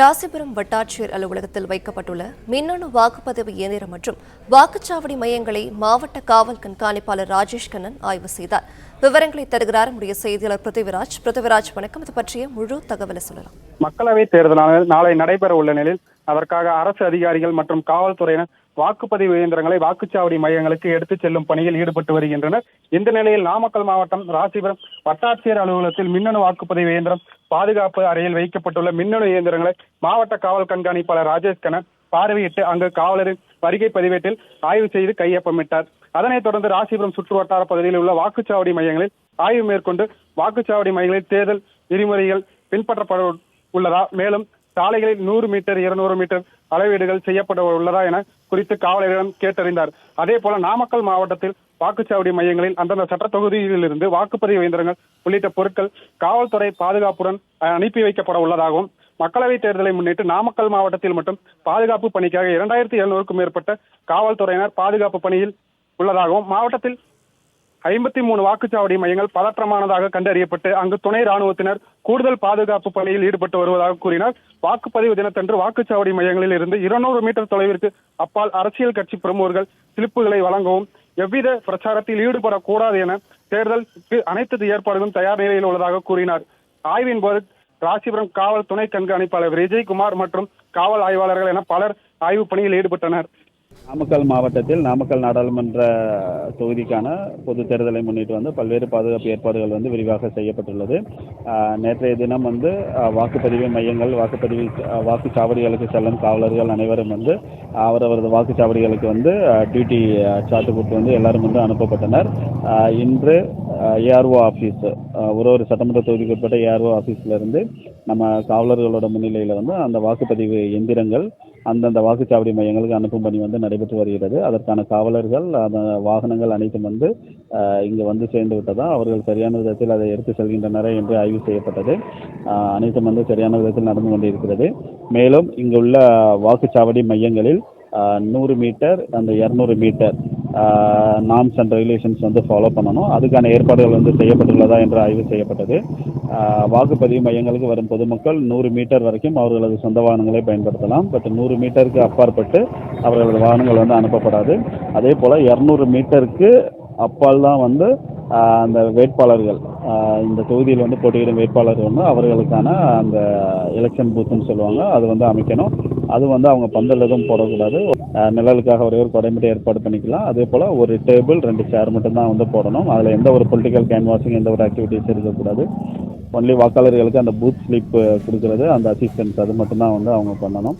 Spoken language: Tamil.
ராசிபுரம் வட்டாட்சியர் அலுவலகத்தில் வைக்கப்பட்டுள்ள மின்னணு வாக்குப்பதிவு இயந்திரம் மற்றும் வாக்குச்சாவடி மையங்களை மாவட்ட காவல் கண்காணிப்பாளர் ராஜேஷ் கண்ணன் ஆய்வு செய்தார். விவரங்களை தருகிறார் நம்முடைய செய்தியாளர் பிருத்திவிராஜ். வணக்கம். இது பற்றிய முழு தகவலை சொல்லலாம். மக்களவைத் தேர்தலானது நாளை நடைபெற உள்ள நிலையில் அதற்காக அரசு அதிகாரிகள் மற்றும் காவல்துறையினர் வாக்குப்பதிவு இயந்திரங்களை வாக்குச்சாவடி மையங்களுக்கு எடுத்துச் செல்லும் பணியில் ஈடுபட்டு வருகின்றனர். இந்த நிலையில் நாமக்கல் மாவட்டம் ராசிபுரம் வட்டாட்சியர் அலுவலகத்தில் மின்னணு வாக்குப்பதிவு இயந்திரம் பாதுகாப்பு அறையில் வைக்கப்பட்டுள்ள மின்னணு இயந்திரங்களை மாவட்ட காவல் கண்காணிப்பாளர் ராஜேஷ் கண்ணன் பார்வையிட்டு அங்கு காவலரின் வருகை பதிவேட்டில் ஆய்வு செய்து கையொப்பமிட்டார். அதனைத் தொடர்ந்து ராசிபுரம் சுற்று வட்டார பகுதியில் உள்ள வாக்குச்சாவடி மையங்களில் ஆய்வு மேற்கொண்டு வாக்குச்சாவடி மையங்களில் தேர்தல் விதிமுறைகள் பின்பற்றப்பட உள்ளதா, மேலும் சாலைகளில் 100 மீட்டர் 200 மீட்டர் அளவீடுகள் செய்யப்பட உள்ளதா என குறித்து காவலரிடம் கேட்டறிந்தார். அதே போல நாமக்கல் மாவட்டத்தில் வாக்குச்சாவடி மையங்களில் அந்தந்த சட்ட தொகுதியிலிருந்து வாக்குப்பதிவு இயந்திரங்கள் உள்ளிட்ட பொருட்கள் காவல்துறை பாதுகாப்புடன் அனுப்பி வைக்கப்பட உள்ளதாகவும், மக்களவைத் தேர்தலை முன்னிட்டு நாமக்கல் மாவட்டத்தில் மட்டும் பாதுகாப்பு பணிக்காக 2700க்கும் மேற்பட்ட காவல்துறையினர் பாதுகாப்பு பணியில் உள்ளதாகவும், மாவட்டத்தில் 53 வாக்குச்சாவடி மையங்கள் பதற்றமானதாக கண்டறியப்பட்டு அங்கு துணை ராணுவத்தினர் கூடுதல் பாதுகாப்பு பணியில் ஈடுபட்டு வருவதாக கூறினார். வாக்குப்பதிவு தினத்தன்று வாக்குச்சாவடி மையங்களில் இருந்து 200 மீட்டர் தொலைவிற்கு அப்பால் அரசியல் கட்சி பிரமுகர்கள் சிலிப்புகளை வழங்கவும், எவ்வித பிரச்சாரத்தில் ஈடுபடக்கூடாது என தேர்தலுக்கு அனைத்து ஏற்பாடுகளும் தயார் நிலையில் உள்ளதாக கூறினார். ஆய்வின் போது ராசிபுரம் காவல் துணை கண்காணிப்பாளர் விஜயகுமார் மற்றும் காவல் ஆய்வாளர்கள் என பலர் ஆய்வு பணியில் ஈடுபட்டனர். நாமக்கல் மாவட்டத்தில் நாமக்கல் நாடாளுமன்ற தொகுதிக்கான பொது தேர்தலை முன்னிட்டு பல்வேறு பாதுகாப்பு ஏற்பாடுகள் விரிவாக செய்யப்பட்டுள்ளது. நேற்றைய தினம் வாக்குப்பதிவு மையங்கள் வாக்குச்சாவடிகளுக்கு செல்லும் காவலர்கள் அனைவரும் அவரவரது வாக்குச்சாவடிகளுக்கு டியூட்டி சார்ட்டு கொடுத்து எல்லாரும் அனுப்பப்பட்டனர். இன்று ஏஆர்ஓ ஆஃபீஸ் ஒரு சட்டமன்ற தொகுதிக்கு உட்பட்ட ஏஆர்ஓ ஆஃபீஸ்ல இருந்து நம்ம காவலர்களோட முன்னிலையில் அந்த வாக்குப்பதிவு எந்திரங்கள் அந்தந்த வாக்குச்சாவடி மையங்களுக்கு அனுப்பும் பணி நடைபெற்று வருகிறது. அதற்கான காவலர்கள் அந்த வாகனங்கள் அனைத்தும் இங்கு சேர்ந்து விட்டதா, அவர்கள் சரியான விதத்தில் அதை எடுத்து செல்கின்றனர் என்று ஆய்வு செய்யப்பட்டது. அனைத்தும் சரியான விதத்தில் நடந்து கொண்டிருக்கிறது. மேலும் இங்குள்ள வாக்குச்சாவடி மையங்களில் 100 மீட்டர் அந்த 200 metre norms and regulations follow பண்ணணும். அதுக்கான ஏற்பாடுகள் செய்யப்பட்டுள்ளதா என்று ஆய்வு செய்யப்பட்டது. வாக்குப்பதிவு மையங்களுக்கு வரும் பொதுமக்கள் 100 மீட்டர் வரைக்கும் அவர்களது சொந்த வாகனங்களை பயன்படுத்தலாம். பட் 100 மீட்டருக்கு அப்பாற்பட்டு அவர்களது வாகனங்கள் அனுப்பப்படாது. அதே போல் 200 மீட்டருக்கு அப்பால் தான் அந்த வேட்பாளர்கள் இந்த தொகுதியில் போட்டியிடும் வேட்பாளர்கள் அவர்களுக்கான அந்த எலெக்ஷன் பூத்துன்னு சொல்லுவாங்க, அது அமைக்கணும். அது அவங்க பந்தல் எதுவும் போடக்கூடாது. நிழலுக்காக ஒரே ஒரு கொடை மட்டும் ஏற்பாடு பண்ணிக்கலாம். அதே போல் ஒரு டேபிள் 2 சேர் மட்டும் தான் போடணும். அதில் எந்த ஒரு பொலிட்டிக்கல் கேன்வாசிங் எந்த ஒரு ஆக்டிவிட்டிஸ் இருக்கக்கூடாது. ஒன்லி வாக்காளர்களுக்கு அந்த பூத் ஸ்லிப் கொடுக்கறது, அந்த அசிஸ்டன்ஸ் அது மட்டும்தான் அவங்க பண்ணணும்.